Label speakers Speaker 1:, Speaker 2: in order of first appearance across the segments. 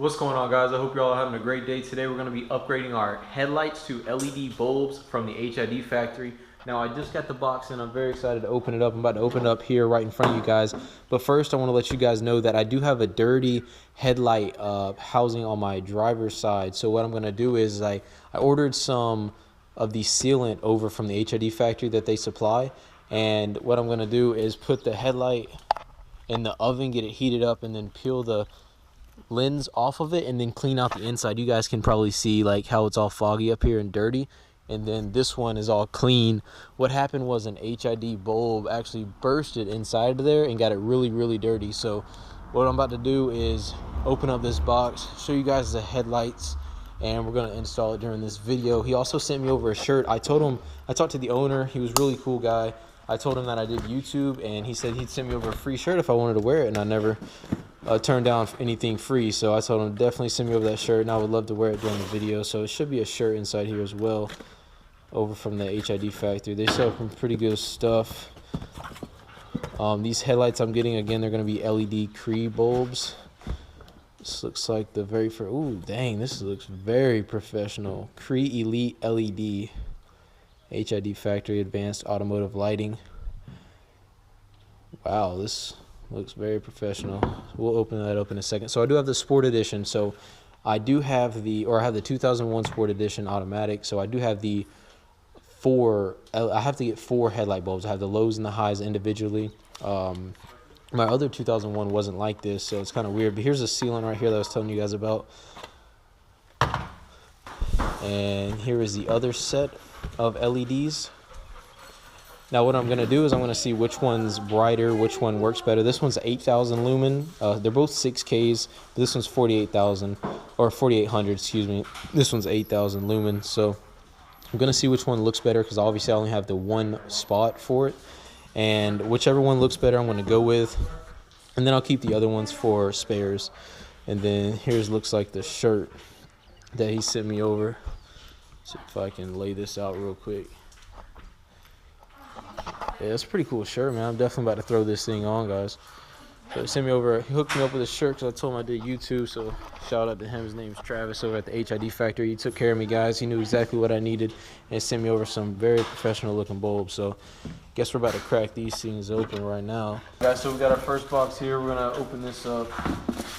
Speaker 1: What's going on, guys? I hope you're all having a great day. Today we're going to be upgrading our headlights to LED bulbs from the HID factory. Now I just got the box and I'm very excited to open it up. I'm about to open it up here right in front of you guys. But first I want to let you guys know that I do have a dirty headlight housing on my driver's side. So what I'm going to do is I ordered some of the sealant over from the HID factory that they supply. And what I'm going to do is put the headlight in the oven, get it heated up, and then peel the lens off of it and then clean out the inside. You guys can probably see like how it's all foggy up here and dirty, and then this one is all clean. What happened was an HID bulb actually bursted inside of there and got it really dirty. So what I'm about to do is open up this box, show you guys the headlights, and we're going to install it during this video. He also sent me over a shirt. I talked to the owner. He was a really cool guy. I told him that I did YouTube, and he said he'd send me over a free shirt if I wanted to wear it, and I never turned down anything free. So I told him to definitely send me over that shirt, and I would love to wear it during the video. So it should be a shirt inside here as well, over from the HID factory. They sell some pretty good stuff. These headlights I'm getting, again, they're going to be LED Cree bulbs. This looks like the very first. Ooh, dang, this looks very professional. Cree Elite LED, HID factory, advanced automotive lighting. Wow, this looks very professional. We'll open that up in a second. So I do have the Sport Edition. So I do have I have the 2001 Sport Edition automatic. So I do have the I have to get 4 headlight bulbs. I have the lows and the highs individually. My other 2001 wasn't like this, so it's kind of weird. But here's the sealant right here that I was telling you guys about. And here is the other set of LEDs. Now what I'm going to do is I'm going to see which one's brighter, which one works better. This one's 8,000 lumen. They're both 6Ks, but this one's 48,000 or 4,800, excuse me. This one's 8,000 lumen. So I'm going to see which one looks better, because obviously I only have the one spot for it. And whichever one looks better, I'm going to go with. And then I'll keep the other ones for spares. And then here's looks like the shirt that he sent me over. See if I can lay this out real quick. Yeah, it's a pretty cool shirt, man. I'm definitely about to throw this thing on, guys. So he sent me over. He hooked me up with a shirt because I told him I did YouTube. So shout out to him. His name's Travis over at the HID factory. He took care of me, guys. He knew exactly what I needed and sent me over some very professional looking bulbs. So guess we're about to crack these things open right now, guys. So we got our first box here. We're gonna open this up.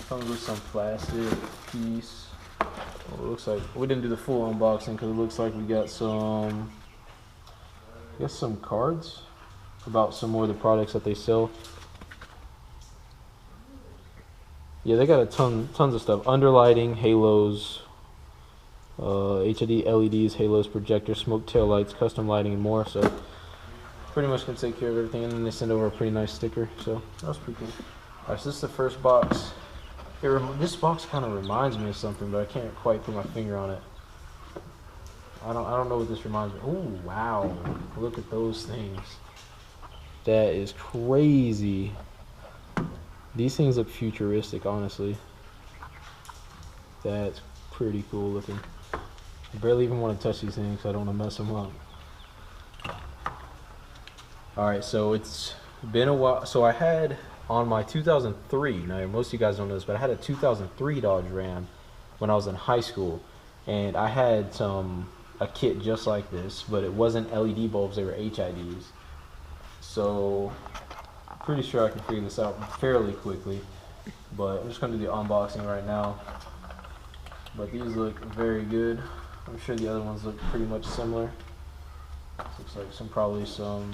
Speaker 1: Comes with some plastic piece. Well, it looks like we didn't do the full unboxing because it looks like we got some, I guess, some cards about some more of the products that they sell. Yeah, they got tons of stuff. Underlighting, halos, HID LEDs, halos, projectors, smoke tail lights, custom lighting, and more. So pretty much can take care of everything. And then they send over a pretty nice sticker. So that's pretty cool. All right, so this is the first box. This box kind of reminds me of something, but I can't quite put my finger on it. I don't know what this reminds me. Oh wow! Look at those things. That is crazy. These things look futuristic, honestly. That's pretty cool looking. I barely even want to touch these things, so I don't want to mess them up. Alright, so it's been a while. So I had on my 2003, now most of you guys don't know this, but I had a 2003 Dodge Ram when I was in high school. And I had a kit just like this, but it wasn't LED bulbs, they were HIDs. So pretty sure I can figure this out fairly quickly, but I'm just going to do the unboxing right now. But these look very good. I'm sure the other ones look pretty much similar. Looks like probably some,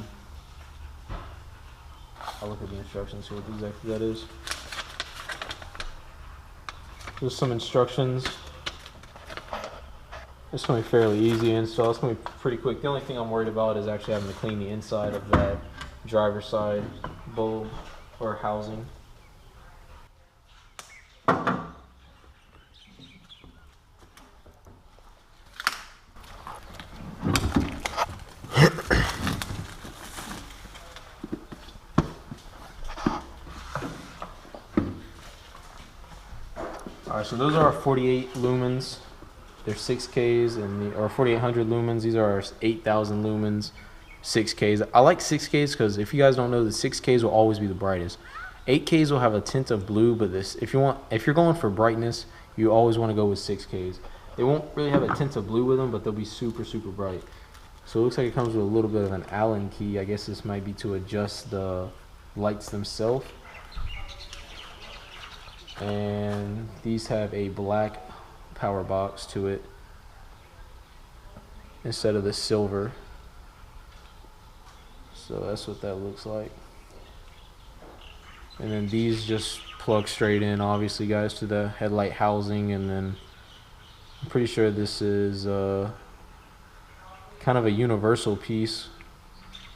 Speaker 1: I'll look at the instructions, see what exactly that is. There's some instructions. It's going to be fairly easy to install. It's going to be pretty quick. The only thing I'm worried about is actually having to clean the inside of that driver's side bulb or housing. Alright, so those are our 48 lumens. They're 6Ks or 4800 lumens. These are our 8000 lumens. 6Ks. I like 6Ks because if you guys don't know, the 6Ks will always be the brightest. 8Ks will have a tint of blue, but if you're going for brightness, you always want to go with 6Ks. They won't really have a tint of blue with them, but they'll be super, super bright. So it looks like it comes with a little bit of an Allen key. I guess this might be to adjust the lights themselves. And these have a black power box to it instead of the silver. So that's what that looks like. And then these just plug straight in, obviously, guys, to the headlight housing. And then I'm pretty sure this is kind of a universal piece.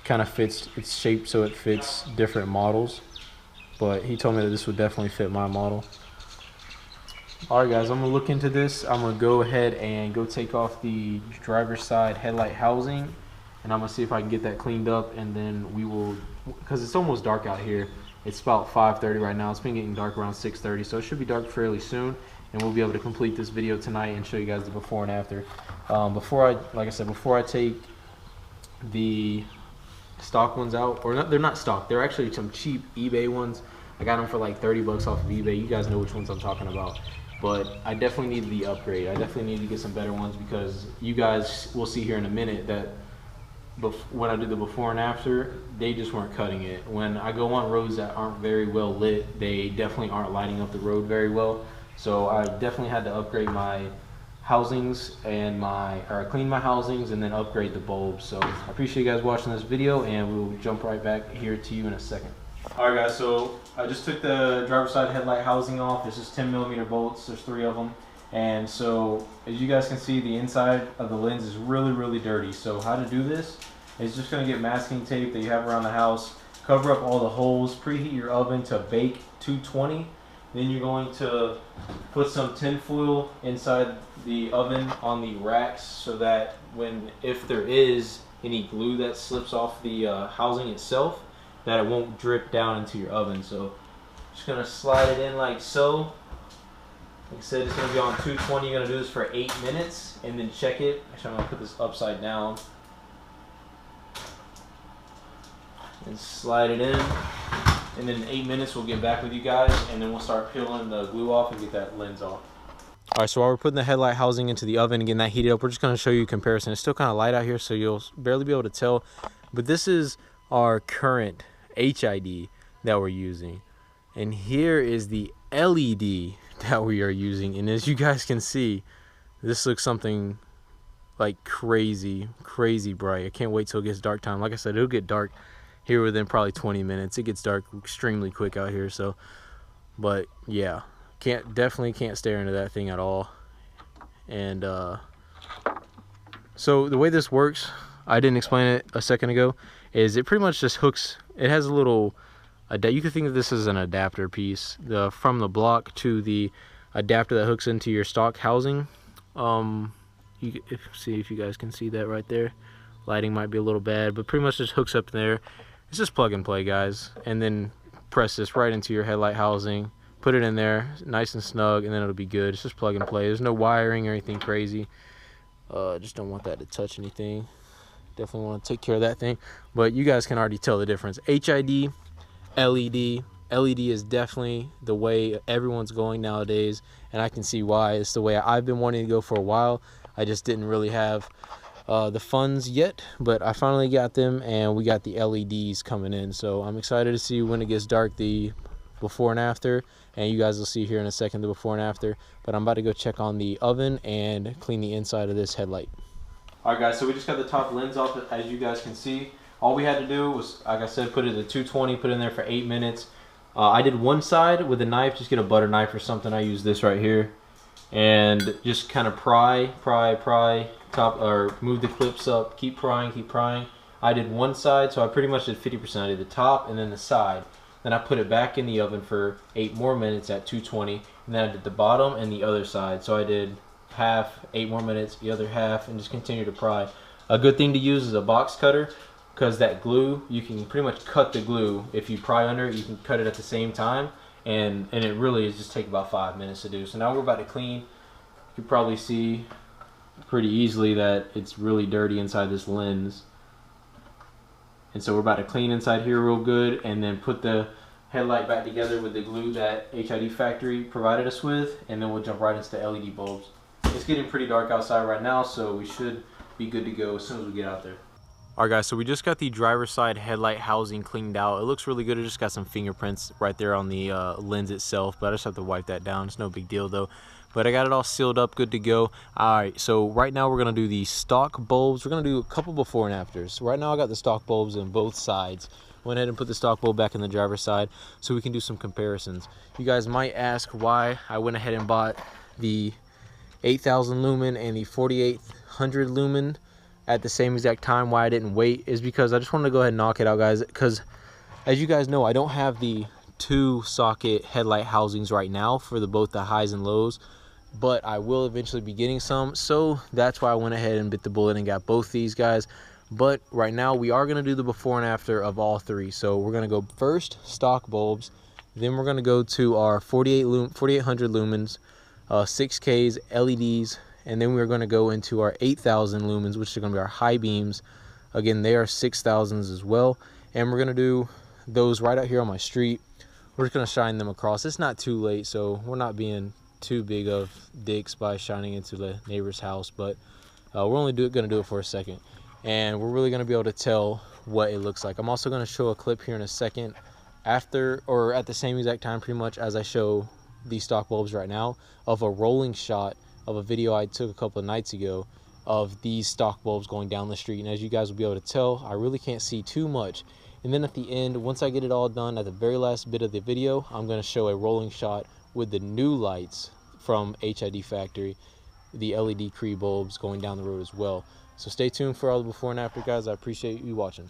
Speaker 1: Kind of fits, it's shaped so it fits different models, but he told me that this would definitely fit my model. Alright guys, I'm gonna look into this. I'm gonna go ahead and go take off the driver's side headlight housing, and I'm gonna see if I can get that cleaned up, and then we will, because it's almost dark out here. It's about 5:30 right now. It's been getting dark around 6:30, so it should be dark fairly soon, and we'll be able to complete this video tonight and show you guys the before and after. Like I said, before I take the stock ones out, or not, they're not stock, they're actually some cheap eBay ones. I got them for like 30 bucks off of eBay. You guys know which ones I'm talking about. But I definitely need the upgrade. I definitely need to get some better ones, because you guys will see here in a minute that when I did the before and after, they just weren't cutting it. When I go on roads that aren't very well lit, they definitely aren't lighting up the road very well. So I definitely had to upgrade my housings and clean my housings and then upgrade the bulbs. So I appreciate you guys watching this video, and we'll jump right back here to you in a second. Alright guys, so I just took the driver's side headlight housing off. This is 10mm bolts, there's 3 of them. And so as you guys can see, the inside of the lens is really, really dirty. So how to do this is just going to get masking tape that you have around the house, cover up all the holes, preheat your oven to bake 220. Then you're going to put some tin foil inside the oven on the racks, so that if there is any glue that slips off the housing itself, that it won't drip down into your oven. So just gonna slide it in like so. Like I said, it's gonna be on 220. You're gonna do this for 8 minutes and then check it. Actually, I'm gonna put this upside down and slide it in. And then in 8 minutes, we'll get back with you guys, and then we'll start peeling the glue off and get that lens off. All right, so while we're putting the headlight housing into the oven and getting that heated up, we're just gonna show you a comparison. It's still kind of light out here, so you'll barely be able to tell, but this is our current HID that we're using, and here is the LED that we are using. And as you guys can see, this looks something like crazy bright. I can't wait till it gets dark time. Like I said, it'll get dark here within probably 20 minutes. It gets dark extremely quick out here. So, but yeah, definitely can't stare into that thing at all. And so the way this works, I didn't explain it a second ago, is it pretty much just hooks. It has a little, you could think of this as an adapter piece, from the block to the adapter that hooks into your stock housing. See if you guys can see that right there. Lighting might be a little bad, but pretty much just hooks up there. It's just plug and play, guys, and then press this right into your headlight housing, put it in there nice and snug, and then it'll be good. It's just plug and play. There's no wiring or anything crazy. Just don't want that to touch anything. Definitely want to take care of that thing, but you guys can already tell the difference. HID, LED. LED is definitely the way everyone's going nowadays, and I can see why. It's the way I've been wanting to go for a while. I just didn't really have the funds yet, but I finally got them, and we got the LEDs coming in. So I'm excited to see when it gets dark the before and after, and you guys will see here in a second the before and after. But I'm about to go check on the oven and clean the inside of this headlight. All right guys, so we just got the top lens off. As you guys can see, all we had to do was, like I said, put it at 220, put it in there for 8 minutes. I did one side with a knife. Just get a butter knife or something. I use this right here, and just kind of pry top, or move the clips up, keep prying. I did one side, so I pretty much did 50%. I did the top and then the side. Then I put it back in the oven for 8 more minutes at 220, and then I did the bottom and the other side. So I did half, 8 more minutes, the other half, and just continue to pry. A good thing to use is a box cutter, because that glue, you can pretty much cut the glue. If you pry under it, you can cut it at the same time, and it really is just take about 5 minutes to do. So now we're about to clean. You can probably see pretty easily that it's really dirty inside this lens, and so we're about to clean inside here real good, and then put the headlight back together with the glue that HID Factory provided us with, and then we'll jump right into LED bulbs. It's getting pretty dark outside right now, so we should be good to go as soon as we get out there. Alright guys, so we just got the driver's side headlight housing cleaned out. It looks really good. It just got some fingerprints right there on the lens itself, but I just have to wipe that down. It's no big deal though. But I got it all sealed up, good to go. Alright, so right now we're going to do the stock bulbs. We're going to do a couple before and afters. Right now I got the stock bulbs in both sides. Went ahead and put the stock bulb back in the driver's side so we can do some comparisons. You guys might ask why I went ahead and bought the 8,000 lumen and the 4,800 lumen at the same exact time. Why I didn't wait is because I just wanted to go ahead and knock it out, guys, because as you guys know, I don't have the 2 socket headlight housings right now for both the highs and lows, but I will eventually be getting some, so that's why I went ahead and bit the bullet and got both these guys. But right now we are going to do the before and after of all 3. So we're going to go first stock bulbs, then we're going to go to our 4,800 lumens, 6Ks, LEDs, and then we're going to go into our 8,000 lumens, which are going to be our high beams. Again, they are 6,000s as well, and we're going to do those right out here on my street. We're just going to shine them across. It's not too late, so we're not being too big of dicks by shining into the neighbor's house, but we're only going to do it for a second, and we're really going to be able to tell what it looks like. I'm also going to show a clip here in a second after, or at the same exact time pretty much as I show these stock bulbs right now, of a rolling shot of a video I took a couple of nights ago of these stock bulbs going down the street. And as you guys will be able to tell, I really can't see too much. And then at the end, once I get it all done, at the very last bit of the video, I'm going to show a rolling shot with the new lights from HID Factory, the LED Cree bulbs going down the road as well. So stay tuned for all the before and after, guys. I appreciate you watching.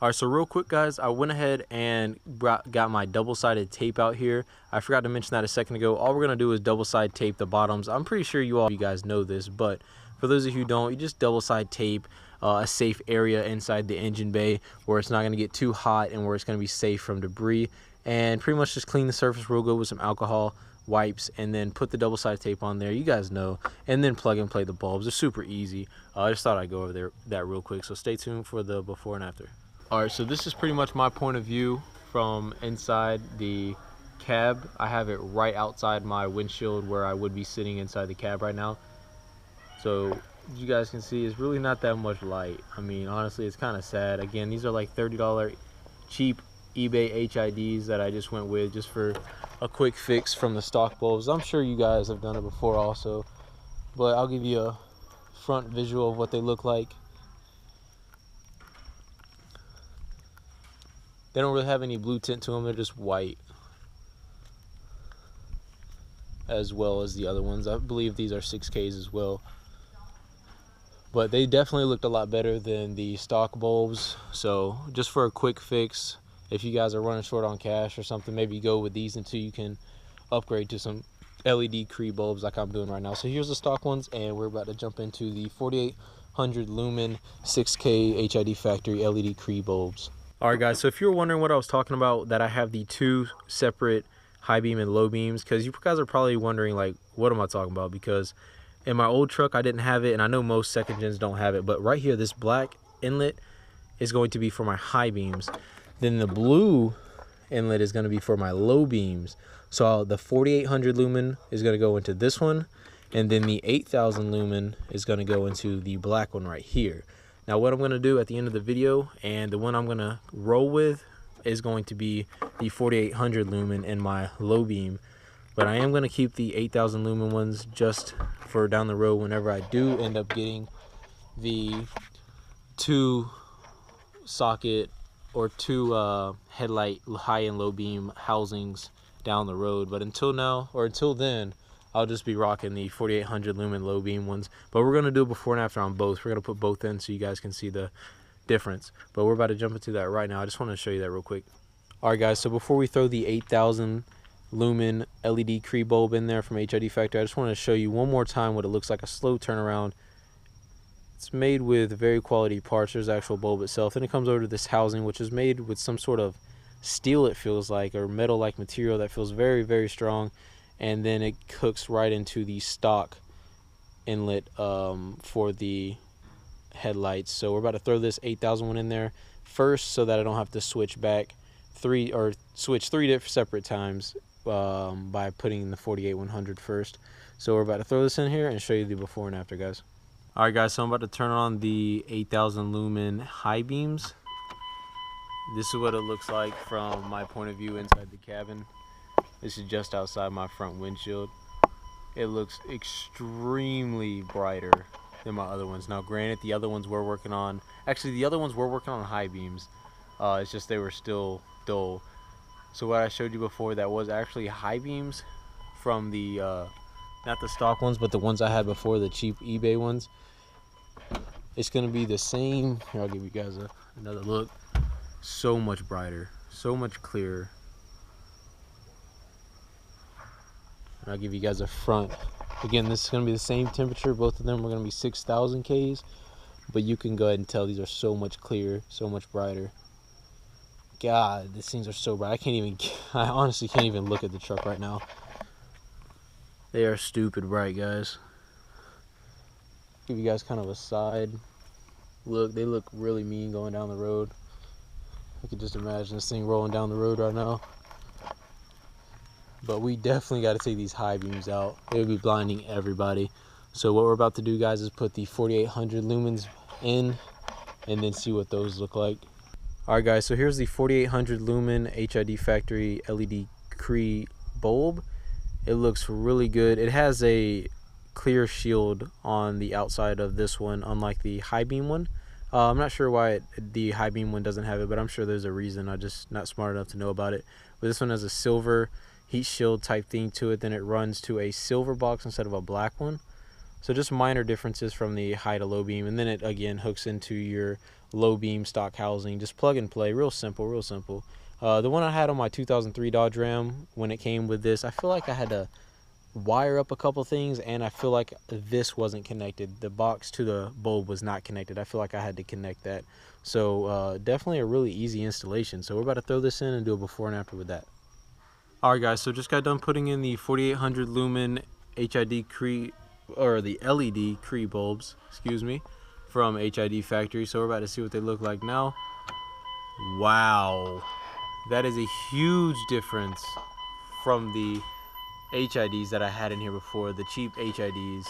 Speaker 1: Alright, so real quick, guys, I went ahead and got my double-sided tape out here. I forgot to mention that a second ago. All we're going to do is double-side tape the bottoms. I'm pretty sure you guys know this, but for those of you who don't, you just double-side tape a safe area inside the engine bay where it's not going to get too hot and where it's going to be safe from debris. And pretty much just clean the surface real good with some alcohol wipes, and then put the double-sided tape on there. You guys know. And then plug and play the bulbs. They're super easy. I just thought I'd go over that real quick. So stay tuned for the before and after. Alright, so this is pretty much my point of view from inside the cab. I have it right outside my windshield where I would be sitting inside the cab right now. So you guys can see it's really not that much light. I mean, honestly, it's kind of sad. Again, these are like $30 cheap eBay HIDs that I just went with just for a quick fix from the stock bulbs. I'm sure you guys have done it before also, but I'll give you a front visual of what they look like. They don't really have any blue tint to them. They're just white, as well as the other ones. I believe these are 6Ks as well. But they definitely looked a lot better than the stock bulbs. So just for a quick fix, if you guys are running short on cash or something, maybe go with these until you can upgrade to some LED Cree bulbs like I'm doing right now. So here's the stock ones, and we're about to jump into the 4,800 lumen 6K HID Factory LED Cree bulbs. Alright guys, so if you're wondering what I was talking about, that I have the 2 separate high beam and low beams, because you guys are probably wondering, like, what am I talking about? Because in my old truck I didn't have it, and I know most second gens don't have it, but right here, this black inlet is going to be for my high beams. Then the blue inlet is going to be for my low beams. So the 4,800 lumen is going to go into this one, and then the 8,000 lumen is going to go into the black one right here. Now what I'm going to do at the end of the video, and the one I'm going to roll with, is going to be the 4,800 lumen in my low beam. But I am going to keep the 8,000 lumen ones just for down the road whenever I do end up getting the 2 socket or 2 headlight high and low beam housings down the road. But until now, or until then, I'll just be rocking the 4,800 lumen low beam ones. But we're going to do before and after on both. We're going to put both in so you guys can see the difference. But we're about to jump into that right now. I just want to show you that real quick. Alright guys, so before we throw the 8,000 lumen LED Cree bulb in there from HID Factory, I just want to show you one more time what it looks like, a slow turnaround. It's made with very quality parts. There's the actual bulb itself. Then it comes over to this housing, which is made with some sort of steel, it feels like, or metal-like material that feels very, very strong. And then it hooks right into the stock inlet for the headlights. So we're about to throw this 8,000 one in there first so that I don't have to switch back switch three different separate times by putting the 48-100 first. So we're about to throw this in here and show you the before and after, guys. All right, guys, so I'm about to turn on the 8,000 lumen high beams. This is what it looks like from my point of view inside the cabin. This is just outside my front windshield. It looks extremely brighter than my other ones. Now, granted, the other ones were working on, high beams. It's just they were still dull. So what I showed you before, that was actually high beams from the, not the stock ones, but the ones I had before, the cheap eBay ones. It's going to be the same. Here, I'll give you guys another look. So much brighter, so much clearer. And I'll give you guys a front. Again, this is going to be the same temperature. Both of them are going to be 6,000 Ks. But you can go ahead and tell these are so much clearer, so much brighter. God, these things are so bright. I honestly can't even look at the truck right now. They are stupid bright, guys. Give you guys kind of a side look. They look really mean going down the road. I could just imagine this thing rolling down the road right now. But we definitely got to take these high beams out. It would be blinding everybody. So what we're about to do, guys, is put the 4800 lumens in and then see what those look like. All right, guys, so here's the 4800 lumen HID factory LED Cree bulb. It looks really good. It has a clear shield on the outside of this one, unlike the high beam one. I'm not sure why the high beam one doesn't have it, but I'm sure there's a reason. I'm just not smart enough to know about it. But this one has a silver heat shield type thing to it. Then it runs to a silver box instead of a black one. So just minor differences from the high to low beam. And then it again hooks into your low beam stock housing. Just plug and play. Real simple, real simple. The one I had on my 2003 Dodge Ram, when it came with this, I feel like I had to wire up a couple things, and I feel like this wasn't connected. The box to the bulb was not connected. I feel like I had to connect that. So definitely a really easy installation. So we're about to throw this in and do a before and after with that. All right, guys, so just got done putting in the 4800 lumen HID Cree, or the LED Cree bulbs, excuse me, from HID factory. So we're about to see what they look like now. Wow, that is a huge difference from the HIDs that I had in here before, the cheap HIDs.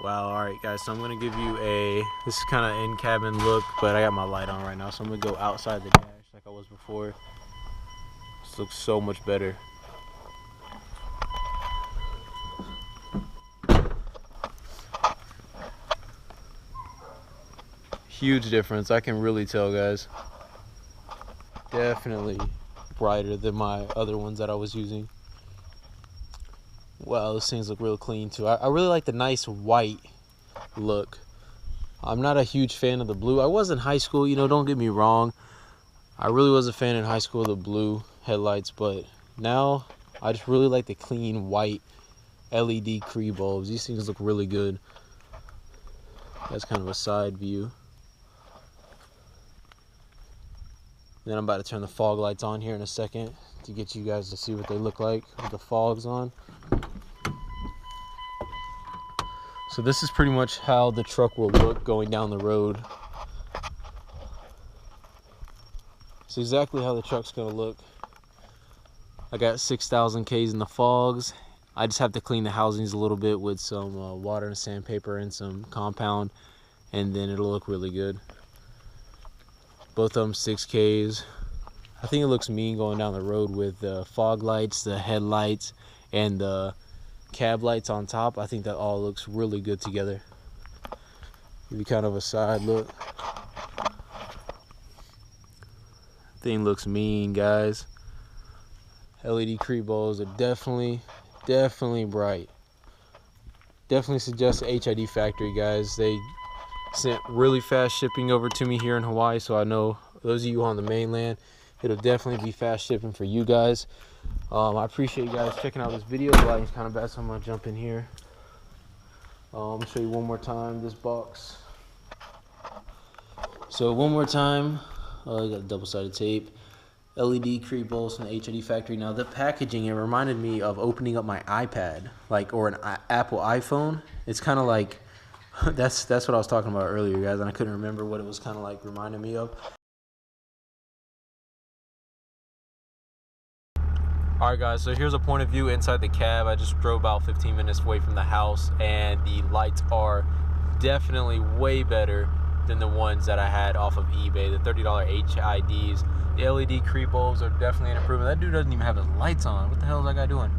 Speaker 1: Wow. All right, guys, so I'm gonna give you this is kind of in-cabin look, but I got my light on right now, so I'm gonna go outside the dash like I was before. This looks so much better. Huge difference. I can really tell, guys. Definitely brighter than my other ones that I was using. Wow, those things look real clean too. I really like the nice white look. I'm not a huge fan of the blue. I was in high school, you know, don't get me wrong. I really was a fan in high school of the blue headlights, but now I just really like the clean white LED Cree bulbs. These things look really good. That's kind of a side view. Then I'm about to turn the fog lights on here in a second to get you guys to see what they look like with the fogs on. So this is pretty much how the truck will look going down the road. It's exactly how the truck's gonna look. I got 6,000 Ks in the fogs. I just have to clean the housings a little bit with some water and sandpaper and some compound, and then it'll look really good. Both of them 6 Ks. I think it looks mean going down the road with the fog lights, the headlights, and the cab lights on top. I think that all looks really good together. Give you kind of a side look. Thing looks mean, guys. LED Cree bulbs are definitely bright. Definitely suggest the HID factory, guys. They sent really fast shipping over to me here in Hawaii, so I know those of you on the mainland, it'll definitely be fast shipping for you guys. I appreciate you guys checking out this video. The lighting's kind of bad, so I'm gonna jump in here. I'm gonna show you one more time this box. So one more time, I got double-sided tape. LED Cree bulbs from the HID factory. Now the packaging, it reminded me of opening up my iPad, or an Apple iPhone. It's kind of like that's what I was talking about earlier, guys, and I couldn't remember what it was kind of like reminding me of. All right, guys, so here's a point of view inside the cab. I just drove about 15 minutes away from the house, and the lights are definitely way better than the ones that I had off of eBay, the $30 HIDs. The LED creep bulbs are definitely an improvement. That dude doesn't even have his lights on. What the hell is that guy doing?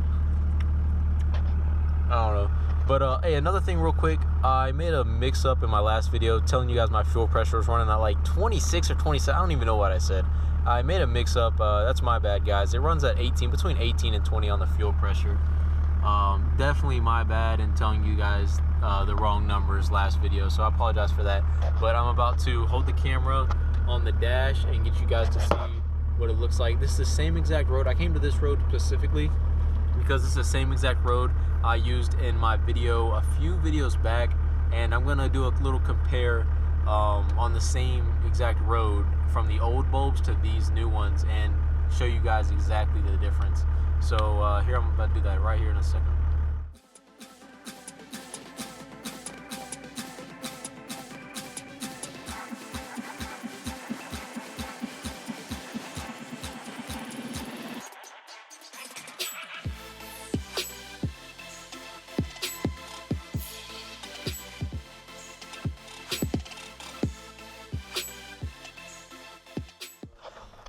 Speaker 1: I don't know. But hey, another thing real quick, I made a mix-up in my last video telling you guys my fuel pressure was running at like 26 or 27. I don't even know what I said. I made a mix-up. That's my bad, guys. It runs at 18, between 18 and 20 on the fuel pressure. Definitely my bad in telling you guys the wrong numbers last video, so I apologize for that. But I'm about to hold the camera on the dash and get you guys to see what it looks like. This is the same exact road. I came to this road specifically because it's the same exact road I used in my video a few videos back, and I'm gonna do a little compare on the same exact road from the old bulbs to these new ones and show you guys exactly the difference. So here, I'm about to do that right here in a second.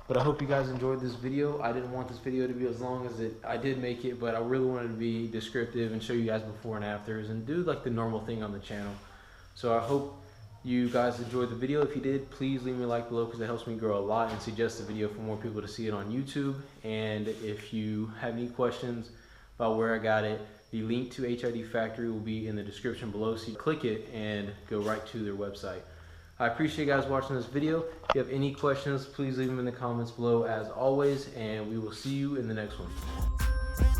Speaker 1: But I hope you guys enjoyed this video. I didn't want this video to be as long as I did make it, but I really wanted to be descriptive and show you guys before and afters and do like the normal thing on the channel. So I hope you guys enjoyed the video. If you did, please leave me a like below because it helps me grow a lot and suggest the video for more people to see it on YouTube. And if you have any questions about where I got it, the link to HID Factory will be in the description below, so you click it and go right to their website. I appreciate you guys watching this video. If you have any questions, please leave them in the comments below as always, and we will see you in the next one.